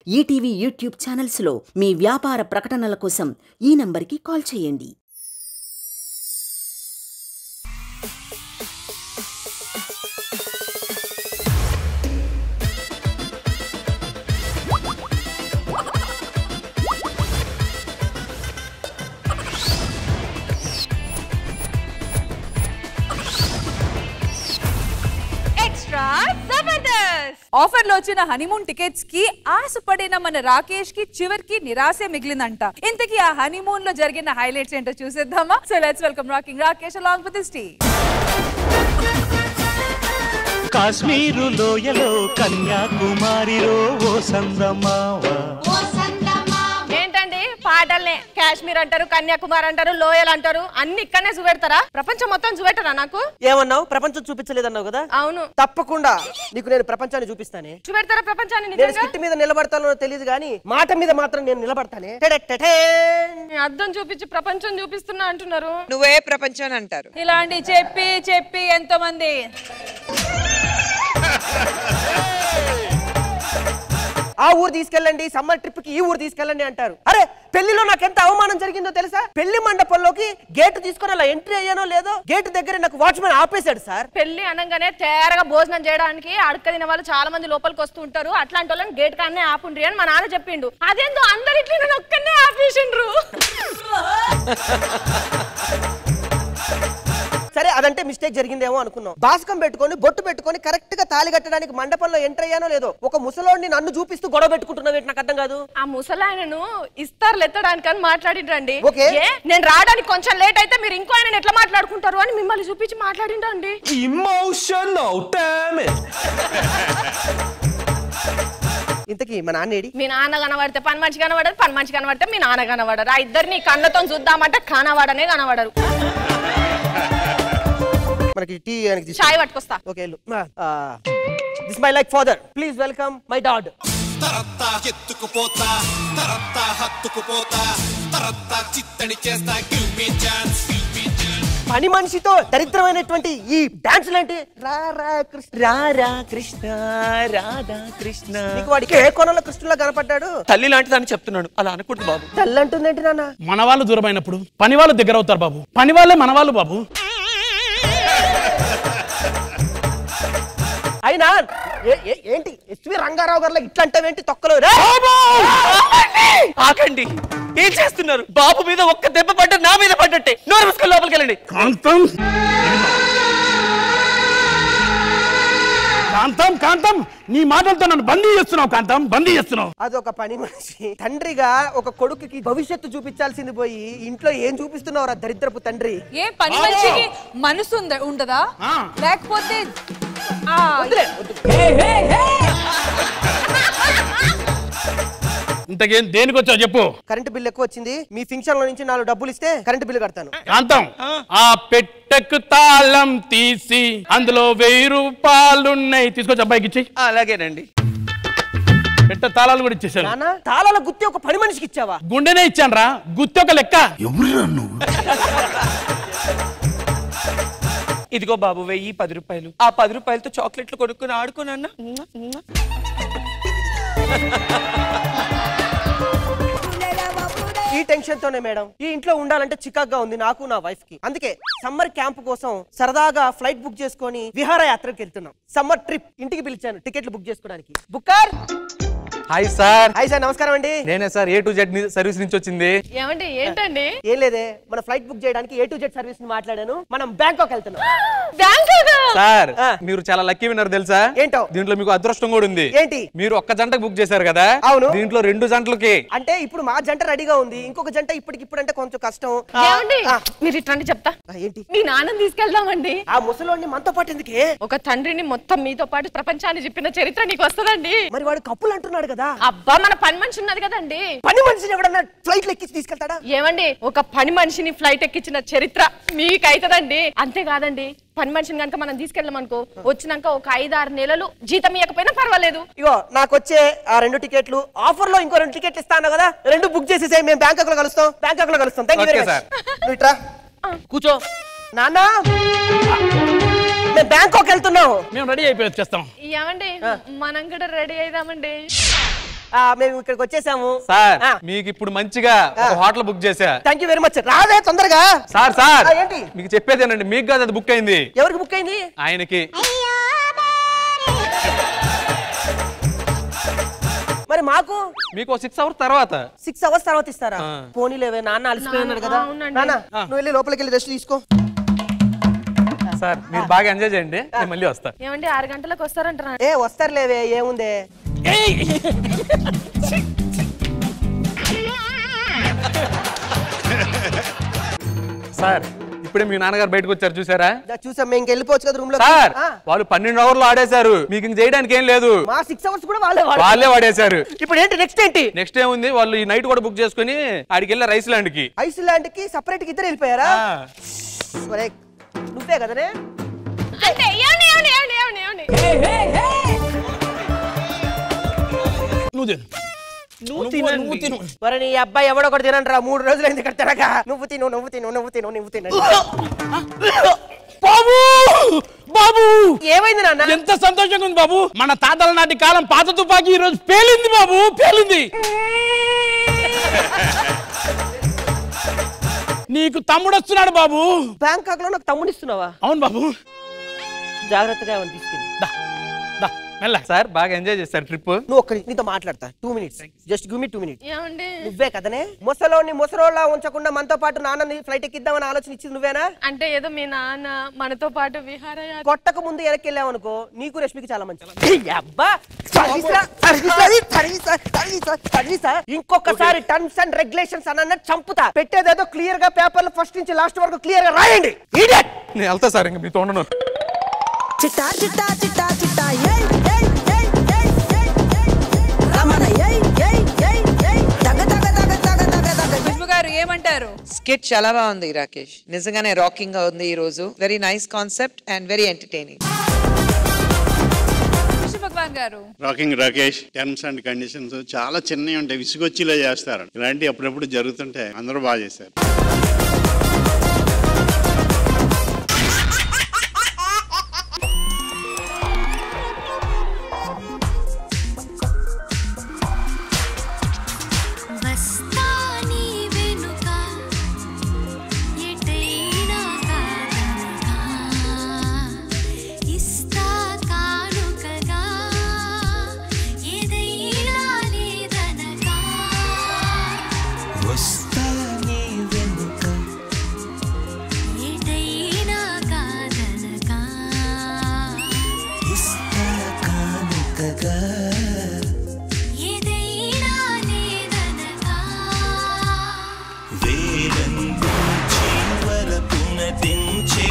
ETV YouTube ఛానల్స్లో మీ వ్యాపార ప్రకటనల కోసం ఈ నంబర్కి కాల్ చేయండి. ఆఫర్ లో వచ్చిన హనీమూన్ టికెట్స్ కి ఆశపడిన మన రాకేష్ కి చివరికి నిరాశ మిగిలిందంట. ఇంతకీ ఆ హనీమూన్ లో జరిగిన హైలైట్స్ ఏంటో చూసేద్దామా? So let's welcome rocking Rakesh along with his team. Kashmir లోయలో కన్యాకుమారిలో ఓ సందమావా. ఏంటండి పాటల్నే కాశ్మీర్ అంటారు, కన్యాకుమారి అంటారు, లోయలు అంటారు, అన్ని ఇక్కడనే చూపెడతారా? ప్రపంచం మొత్తం చూపెట్టరా? నాకు ఏమన్నావు? ప్రపంచం చూపించలేదన్నావు కదా? అవును, తప్పకుండా నీకు నేను ప్రపంచాన్ని చూపిస్తానే. చూపెడతారా ప్రపంచాన్ని? నేను స్కిట్ మీద నిలబడతానో తెలియదు గానీ మాట మీద మాత్రం నేను నిలబడతానే. అర్థం చూపించి ప్రపంచం చూపిస్తున్నా అంటున్నారు. నువ్వే ప్రపంచం అంటారు. ఇలాంటి చెప్పి చెప్పి ఎంతో మంది ఆ ఊరు తీసుకెళ్ళండి, సమ్మర్ ట్రిప్ కి ఈ ఊరు తీసుకెళ్ళండి అంటారు. అరే పెళ్లిలో నాకు ఎంత అవమానం జరిగిందో తెలుసా? పెళ్లి మండపంలోకి గేట్ తీసుకుని అలా ఎంట్రీ అయ్యానో లేదో గేట్ దగ్గర నాకు వాచ్మెన్ ఆపేశాడు సార్. పెళ్లి అనగానే తేరగా భోజనం చేయడానికి అడక తిన వాళ్ళు చాలా మంది లోపలికి వస్తూ ఉంటారు. అట్లాంటి వాళ్ళని గేట్ కాడనే ఆపుండ్రి అని మా నాన్న చెప్పిండు. అదేందో అందరి ఇట్లా నేను ఒక్కనే ఆపేసిండ్రు. సరే అదంటే మిస్టేక్ జరిగిందేమో అనుకున్నాం. బాస్కం పెట్టుకొని బొట్టు పెట్టుకొని కరెక్ట్ గా తాళి కట్టడానికి మండపంలో ఎంటర్ అయ్యానో లేదో ఒక ముసలోడిని నన్ను చూపిస్తూ గొడవ పెట్టుకుంటున్నావు. నాకు అర్థం కాదు. ఆ ముసలాయనను ఇస్తారు ఎత్తడానికి అని మాట్లాడిండ్రండి. నేను రావడానికి కొంచెం లేట్ అయితే మీరు ఇంకో ఆయన ఎట్లా మాట్లాడుకుంటారు అని మిమ్మల్ని చూపించి మాట్లాడిండ్రండి. Emotional damage. ఇంతకీ మా నాన్నేడి? మీ నాన్న కనబడితే పని మంచి కనబడరు, పని మంచి కనబడితే మీ నాన్న కనబడరు. ఆ ఇద్దరిని కళ్ళతో చూద్దామంటే కనబడనే కనబడరు. మనకి టీ చాయ్ పట్టుకొస్తా. Okay this my like father, please welcome my dad. తరత్తా ఎత్తుకుపోతా, తరత్తా హత్తుకుపోతా, తరత్తా చిత్తడి చేస్తా, గివ్ మీ ఛాన్స్. పని మనిషితో దరిద్రమైనటువంటి ఈ డాన్స్ లాంటి రారా కృష్ణ రారా కృష్ణ రాధా కృష్ణ, నీకు వాడికి ఏ కోణంలో కృష్ణులా కనపడ్డాడు? తల్లి లాంటిదని చెప్తున్నాడు. అలా అనకూడదు బాబు. తల్లి అంటుందేంటి నాన్న? మన వాళ్ళు దూరమైనప్పుడు పని వాళ్ళు దగ్గర అవుతారు బాబు. పని వాళ్ళే మన వాళ్ళు బాబు. అయినా ఏంటి ఎస్వి రంగారావు గారు ఇట్లా అంటావేంటి? తొక్కలో ఆకండి. ఏం చేస్తున్నారు? బాబు మీద ఒక్క దెబ్బ పడ్డ నా మీద పడ్డట్టే. నోరు మూసుకొని లోపలికి వెళ్ళండి. కాంతం కాంతం కాంతం, నీ మాటలతో నన్ను బందీ చేస్తున్నావు. కాంతం బందీ చేస్తున్నావు. అదొక పని మనిషి తండ్రిగా ఒక కొడుకుకి భవిష్యత్తు చూపించాల్సింది పోయి ఇంట్లో ఏం చూపిస్తున్నావు రా దరిద్రపు తండ్రి? ఏ పని మనిషికి మనసు ఉండదా? లేకపోతే ఇంతకేం దేనికి వచ్చావు చెప్పు. కరెంట్ బిల్ ఎక్కువ వచ్చింది, మీ ఫంక్షన్ లో నుంచి 4 డబ్బులు ఇస్తే కరెంట్ బిల్ కడతాను. కాంతం, ఆ పెట్టెకు తాళం తీసి అందులో 1000 రూపాయలున్నాయి, తీసుకొచ్చి అబ్బాయికి ఇచ్చి. అలాగేనండి. పెట్టె తాళాలు కూడా ఇచ్చేసాను. తాళాల గుత్తి ఒక పని మనిషికి ఇచ్చావా? గుండెనే ఇచ్చాను రా, గుత్తి ఒక లెక్క. ఇదిగో బాబు 1010 రూపాయలు. ఆ 10 రూపాయలతో చాక్లెట్లు కొనుక్కుని ఆడుకోనన్నా. ఈ టెన్షన్ తోనే మేడం ఈ ఇంట్లో ఉండాలంటే చికాగ్గా ఉంది నాకు నా వైఫ్ కి. అందుకే సమ్మర్ క్యాంప్ కోసం సరదాగా ఫ్లైట్ బుక్ చేసుకొని విహారయాత్రకి వెళ్తున్నాం. సమ్మర్ ట్రిప్ ఇంటికి పిలిచాను టికెట్లు బుక్ చేసుకోవడానికి. Booker. Hi sir. Hi sir, నమస్కారం అండి. నేనే sir A to Z service నుంచి వచ్చింది. ఏమండి ఏంటండి? ఏం లేదే, మన ఫ్లైట్ బుక్ చేయడానికి A to Z సర్వీస్ ని మాట్లాడాను. మనం బ్యాంకాక్ వెళ్తున్నాం. సార్ మీరు చాలా లక్కీ విన్నర్ తెలుసా? ఏంటో? దీంట్లో మీకు అదృష్టం కూడా ఉంది. ఏంటి? మీరు ఒక్క జంటకు బుక్ చేశారు కదా? అవును. దీంట్లో 2 జంటలకి. అంటే ఇప్పుడు మా జంట రెడీగా ఉంది, ఇంకొక జంట ఇప్పటికిప్పుడు అంటే కొంచెం కష్టం. మీరు ఇట్లాంటి చెప్తా. ఏంటి? మీ నాన్నని తీసుకెళ్దామండి. ఆ ముసలోడిని మనతో పాటు ఎందుకే? ఒక తండ్రిని మొత్తం మీతో పాటు ప్రపంచాన్ని చెప్పిన చరిత్ర నీకు వస్తుందండి. మరి వాడు కప్పులు అంటున్నాడు కదా? అబ్బా మన పని మనిషి ఉన్నది కదండి. పని మనిషిని ఎవడన్నా ఫ్లైట్ ఎక్కించి తీసుకెళ్తాడా? ఏమండి ఒక పని మనిషిని ఫ్లైట్ ఎక్కించిన చరిత్ర మీకైతదండి. అంతేకాదండి పని మనిషిని కనుక మనం తీసుకెళ్ళాం అనుకో, వచ్చినాక ఒక 5-6 నెలలు జీతం ఇవ్వకపోయినా పర్వాలేదు. ఇగో నాకు వచ్చే ఆ 2 టికెట్లు ఆఫర్ లో ఇంకో 2 టికెట్లు ఇస్తాను కదా, 2 బుక్ చేసేసే. మేము బ్యాంకాక్ లో కలుస్తాం. Thank you very much. ఇట్రా కూర్చో. నాన్న మేము బ్యాంకాక్ వెళ్తున్నాం. మేము రెడీ అయిపోయి వచ్చేస్తాం. ఏమండి మనం కూడా రెడీ అయిదామండి. మేము ఇక్కడికి వచ్చేసాము సార్ మీకు ఇప్పుడు మంచిగా ఒక హోటల్ బుక్ చేశా. Thank you very much. రాదే తొందరగా. సార్ ఏంటి మీకు చెప్పేదేనండి, మీకు కాదు అది బుక్ అయింది. ఎవరికి బుక్ అయింది? ఆయనకి. మరి మాకు మీకు 6 hours తర్వాత. 6 hours తర్వాత ఇస్తారా? పోనీలేవే, నాన్న అలసిపోయినాడు కదా. నాన్న నువ్వు వెళ్ళి లోపలికి వెళ్ళి రెస్ట్ తీసుకో. సార్ మీరు బాగా ఎంజాయ్ చేయండి, నేను మళ్ళీ వస్తా. ఏమండి 6 గంటలకు వస్తారంటారా? వస్తారులేవే, ఏముందే. సార్ ఇప్పుడే మీ నాన్నగారు బయటకు వచ్చారు, చూసారా? చూసాం, మేము వెళ్ళిపోవచ్చు కదా రూమ్ లో. సార్ వాళ్ళు 12 hours ఆడేశారు, మీకు ఇంక చేయడానికి ఏం లేదు. మా 6 hours కూడా వాళ్ళే వాడేశారు. ఇప్పుడు ఏంటి నెక్స్ట్ ఏంటి? నెక్స్ట్ ఏముంది, వాళ్ళు ఈ నైట్ కూడా బుక్ చేసుకుని ఆడికి వెళ్ళారు ఐస్లాండ్ కి. ఐస్లాండ్ కి సపరేట్ గా ఇద్దరు వెళ్ళిపోయారా? నువ్వే కదనే. మరి నీ అబ్బాయి ఎవడో ఒకటి తినండి. 3 రోజులైంది ఇక్కడ తినక. నువ్వు తిను. బాబు బాబు ఏమైంది నాన్న? ఎంత సంతోషంగా ఉంది బాబు. మన తాతల నాటి కాలం పాత తుపాకీ ఈ రోజు పేలింది బాబు, పేలింది. నీకు తమ్ముడు వస్తున్నాడు బాబు. బ్యాంకాక్ లో నాకు తమ్ముడు ఇస్తున్నావా? అవును బాబు. జాగ్రత్తగా తీసుకెళ్ళి. సార్ బాగా ఎంజాయ్ చేస్తారు ట్రిప్. నువ్వు ఒక్కడి నీతో మాట్లాడతా 2 minutes. Just give me 2 minutes. నువ్వే కదనే ముసలోళ్ళ ఉంచకుండా మనతో పాటు నాన్నని ఫ్లైట్ ఎక్కిద్దామని ఆలోచన ఇచ్చింది నువ్వేనా? అంటే ఏదో మీ నాన్న మనతో పాటు విహారయాత్ర కొట్టక ముందు వెనక్కి వెళ్ళావనుకో నీకు రష్మికి చాలా మంచిది. ఇంకొకసారి టర్మ్స్ అండ్ రెగ్యులేషన్స్ అన్న చంపుతా. పెట్టేదేదో క్లియర్ గా పేపర్ లో ఫస్ట్ నుంచి లాస్ట్ వరకు క్లియర్ గా రాయండి. నేను వెళ్తా సార్, ఇంకా మీతో ఉండను. చిట్టా చిట్టా చిట్టా చిట్టా ఏయ్ ఏయ్ ఏయ్ ఏయ్ ఏయ్ రమణ ఏయ్ ఏయ్ ఏయ్ ఏయ్ దగ దగ దగ దగ దగ దగ. ఖుష్బు గారు ఏమంటారు? స్కిట్ చాలా బాగుంది రాకేష్, నిజంగానే రాకింగ్ గా ఉంది ఈ రోజు. Very nice concept and very entertaining. Bhagavan గారు rocking Rakesh, terms and conditions చాలా చిన్నవి ఉంటాయి, విసుగొచ్చిలా చేస్తారు. ఇలాంటి అప్పుడప్పుడు జరుగుతుంటే అందరూ బాగా చేశారు. వేలందు జీవల పునదించే